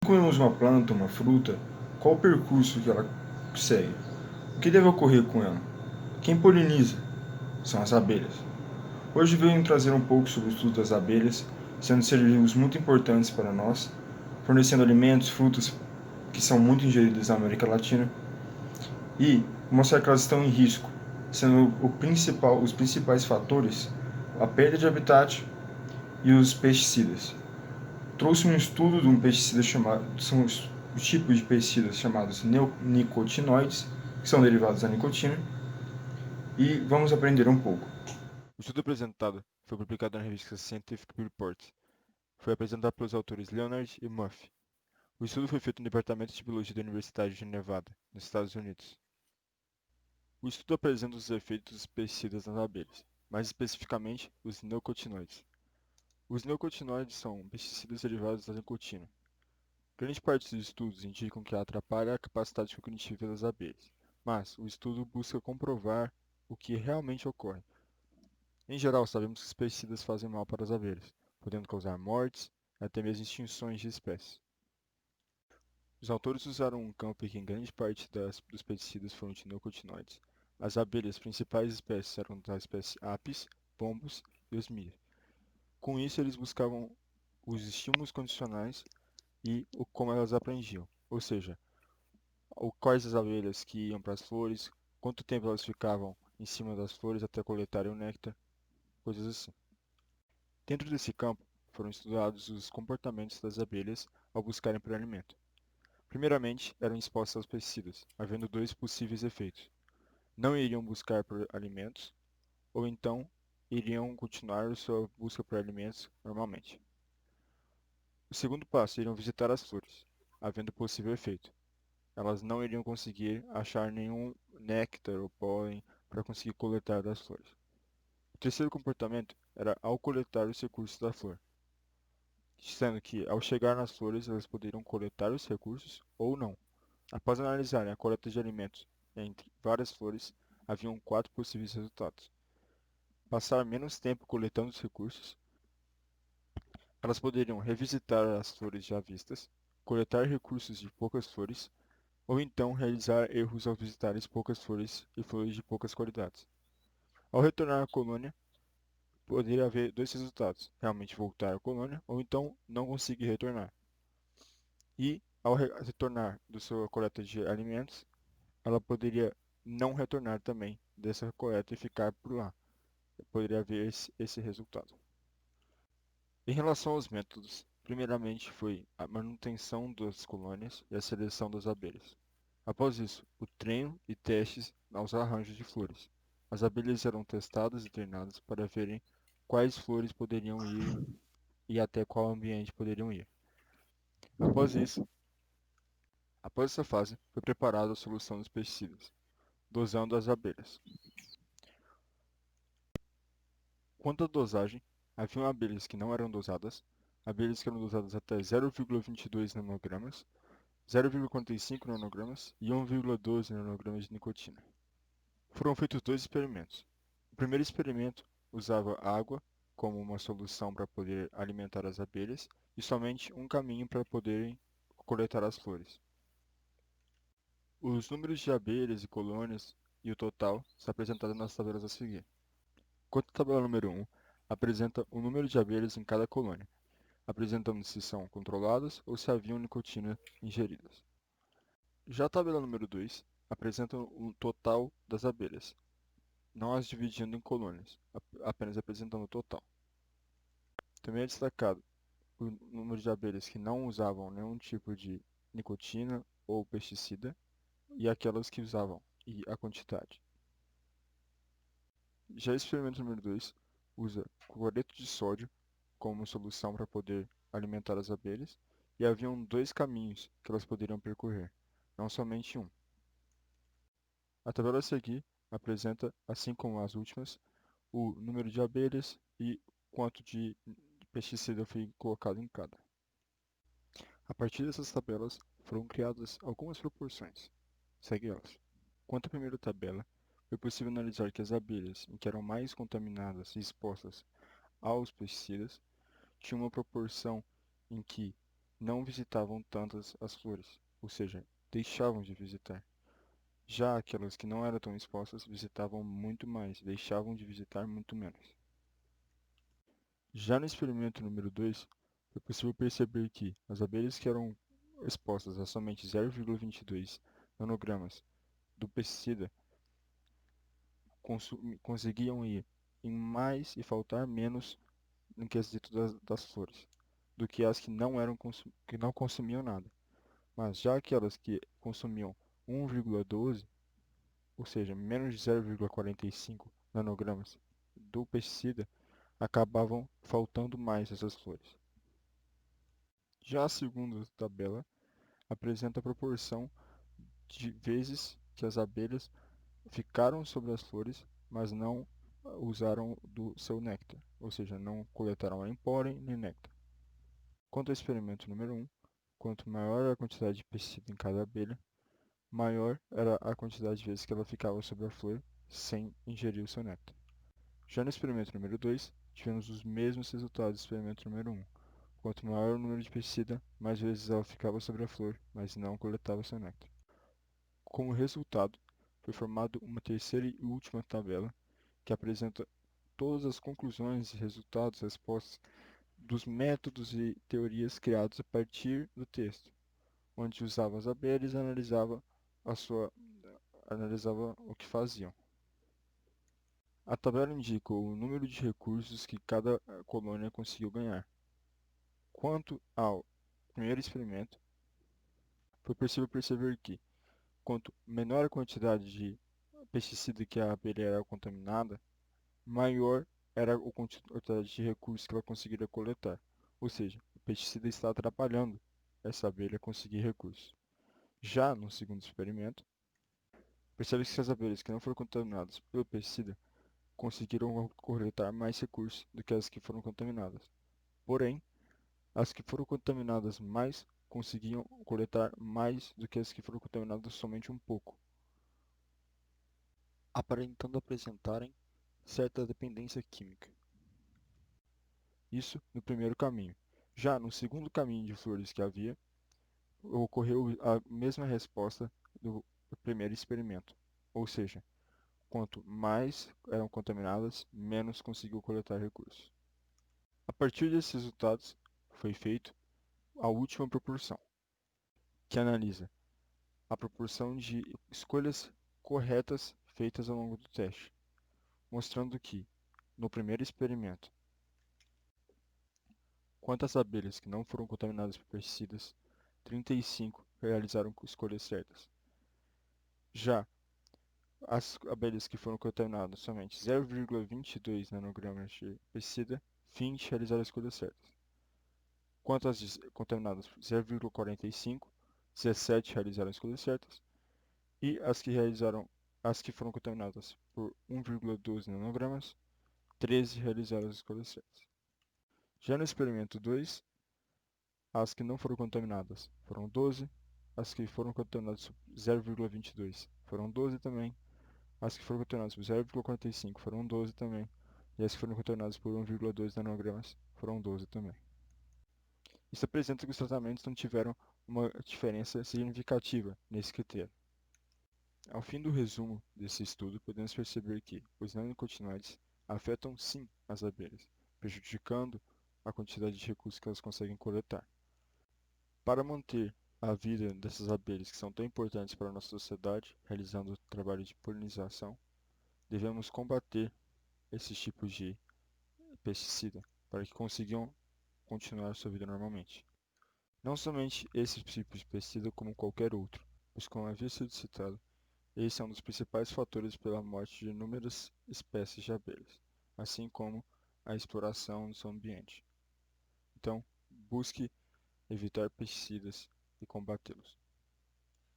Comemos uma planta, uma fruta, qual o percurso que ela segue? O que deve ocorrer com ela? Quem poliniza? São as abelhas. Hoje venho trazer um pouco sobre o estudo das abelhas, sendo seres muito importantes para nós, fornecendo alimentos, frutas que são muito ingeridas na América Latina, e mostrar que elas estão em risco, sendo os principais fatores a perda de habitat e os pesticidas. Trouxe um estudo de um pesticida chamado, são os tipos de pesticidas chamados neonicotinoides, que são derivados da nicotina, e vamos aprender um pouco. O estudo apresentado foi publicado na revista Scientific Reports. Foi apresentado pelos autores Leonard e Muff. O estudo foi feito no Departamento de Biologia da Universidade de Nevada, nos Estados Unidos. O estudo apresenta os efeitos dos pesticidas nas abelhas, mais especificamente os neonicotinoides. Os neonicotinoides são pesticidas derivados da nicotina. Grande parte dos estudos indicam que atrapalha a capacidade cognitiva das abelhas, mas o estudo busca comprovar o que realmente ocorre. Em geral, sabemos que os pesticidas fazem mal para as abelhas, podendo causar mortes e até mesmo extinções de espécies. Os autores usaram um campo em que grande parte dos pesticidas foram de neonicotinoides. As abelhas principais espécies eram da espécie Apis, Bombus e Osmia. Com isso, eles buscavam os estímulos condicionais e como elas aprendiam, ou seja, quais as abelhas que iam para as flores, quanto tempo elas ficavam em cima das flores até coletarem o néctar, coisas assim. Dentro desse campo, foram estudados os comportamentos das abelhas ao buscarem por alimento. Primeiramente, eram expostas aos pesticidas, havendo dois possíveis efeitos. Não iriam buscar por alimentos, ou então iriam continuar sua busca por alimentos normalmente. O segundo passo, iriam visitar as flores, havendo possível efeito. Elas não iriam conseguir achar nenhum néctar ou pólen para conseguir coletar das flores. O terceiro comportamento era ao coletar os recursos da flor, sendo que, ao chegar nas flores, elas poderiam coletar os recursos ou não. Após analisarem a coleta de alimentos entre várias flores, haviam quatro possíveis resultados. Passar menos tempo coletando os recursos, elas poderiam revisitar as flores já vistas, coletar recursos de poucas flores, ou então realizar erros ao visitar as poucas flores e flores de poucas qualidades. Ao retornar à colônia, poderia haver dois resultados: realmente voltar à colônia, ou então não conseguir retornar. E, ao retornar da sua coleta de alimentos, ela poderia não retornar também dessa coleta e ficar por lá. Poderia haver esse resultado. Em relação aos métodos, primeiramente foi a manutenção das colônias e a seleção das abelhas. Após isso, o treino e testes aos arranjos de flores. As abelhas eram testadas e treinadas para verem quais flores poderiam ir e até qual ambiente poderiam ir. Após isso, após essa fase, foi preparada a solução dos pesticidas, dosando as abelhas. Quanto à dosagem, haviam abelhas que não eram dosadas, abelhas que eram dosadas até 0,22 nanogramas, 0,45 nanogramas e 1,12 nanogramas de nicotina. Foram feitos dois experimentos. O primeiro experimento usava água como uma solução para poder alimentar as abelhas e somente um caminho para poderem coletar as flores. Os números de abelhas e colônias e o total são apresentados nas tabelas a seguir. Enquanto a tabela número 1 apresenta o número de abelhas em cada colônia, apresentando se são controladas ou se haviam nicotina ingeridas. Já a tabela número 2 apresenta o total das abelhas, não as dividindo em colônias, apenas apresentando o total. Também é destacado o número de abelhas que não usavam nenhum tipo de nicotina ou pesticida e aquelas que usavam, e a quantidade. Já o experimento número 2 usa cloreto de sódio como solução para poder alimentar as abelhas, e haviam dois caminhos que elas poderiam percorrer, não somente um. A tabela a seguir apresenta, assim como as últimas, o número de abelhas e quanto de pesticida foi colocado em cada. A partir dessas tabelas foram criadas algumas proporções. Segue elas. Quanto à primeira tabela, foi possível analisar que as abelhas em que eram mais contaminadas e expostas aos pesticidas tinham uma proporção em que não visitavam tantas as flores, ou seja, deixavam de visitar. Já aquelas que não eram tão expostas visitavam muito mais, deixavam de visitar muito menos. Já no experimento número 2, foi possível perceber que as abelhas que eram expostas a somente 0,22 nanogramas do pesticida conseguiam ir em mais e faltar menos no quesito das flores do que as que que não consumiam nada. Mas já aquelas que consumiam 1,12, ou seja, menos de 0,45 nanogramas do pesticida, acabavam faltando mais essas flores. Já a segunda tabela apresenta a proporção de vezes que as abelhas ficaram sobre as flores, mas não usaram do seu néctar, ou seja, não coletaram nem pólen nem néctar. Quanto ao experimento número 1, quanto maior era a quantidade de pesticida em cada abelha, maior era a quantidade de vezes que ela ficava sobre a flor sem ingerir o seu néctar. Já no experimento número 2, tivemos os mesmos resultados do experimento número 1. Quanto maior o número de pesticida, mais vezes ela ficava sobre a flor, mas não coletava seu néctar. Como resultado, foi formada uma terceira e última tabela que apresenta todas as conclusões, resultados, respostas dos métodos e teorias criados a partir do texto, onde usava as abelhas e analisava o que faziam. A tabela indica o número de recursos que cada colônia conseguiu ganhar. Quanto ao primeiro experimento, foi possível perceber que, quanto menor a quantidade de pesticida que a abelha era contaminada, maior era a quantidade de recursos que ela conseguiria coletar. Ou seja, o pesticida está atrapalhando essa abelha a conseguir recursos. Já no segundo experimento, percebe-se que as abelhas que não foram contaminadas pelo pesticida conseguiram coletar mais recursos do que as que foram contaminadas. Porém, as que foram contaminadas mais conseguiam coletar mais do que as que foram contaminadas somente um pouco, aparentando apresentarem certa dependência química. Isso no primeiro caminho. Já no segundo caminho de flores que havia, ocorreu a mesma resposta do primeiro experimento, ou seja, quanto mais eram contaminadas, menos conseguiu coletar recursos. A partir desses resultados, foi feito a última proporção, que analisa a proporção de escolhas corretas feitas ao longo do teste, mostrando que, no primeiro experimento, quantas abelhas que não foram contaminadas por pesticidas, 35 realizaram escolhas certas. Já as abelhas que foram contaminadas somente 0,22 nanogramas de pesticida, 20 realizaram escolhas certas. Quanto às contaminadas por 0,45, 17 realizaram escolhas certas. E as que foram contaminadas por 1,12 nanogramas, 13 realizaram as escolhas certas. Já no experimento 2, as que não foram contaminadas foram 12, as que foram contaminadas por 0,22 foram 12 também, as que foram contaminadas por 0,45 foram 12 também, e as que foram contaminadas por 1,2 nanogramas foram 12 também. Isso apresenta que os tratamentos não tiveram uma diferença significativa nesse critério. Ao fim do resumo desse estudo, podemos perceber que os neonicotinoides afetam sim as abelhas, prejudicando a quantidade de recursos que elas conseguem coletar. Para manter a vida dessas abelhas que são tão importantes para a nossa sociedade, realizando o trabalho de polinização, devemos combater esses tipos de pesticida para que consigam continuar sua vida normalmente. Não somente esses tipos de pesticida, como qualquer outro, pois como havia sido citado, esse é um dos principais fatores pela morte de inúmeras espécies de abelhas, assim como a exploração do seu ambiente. Então, busque evitar pesticidas e combatê-los.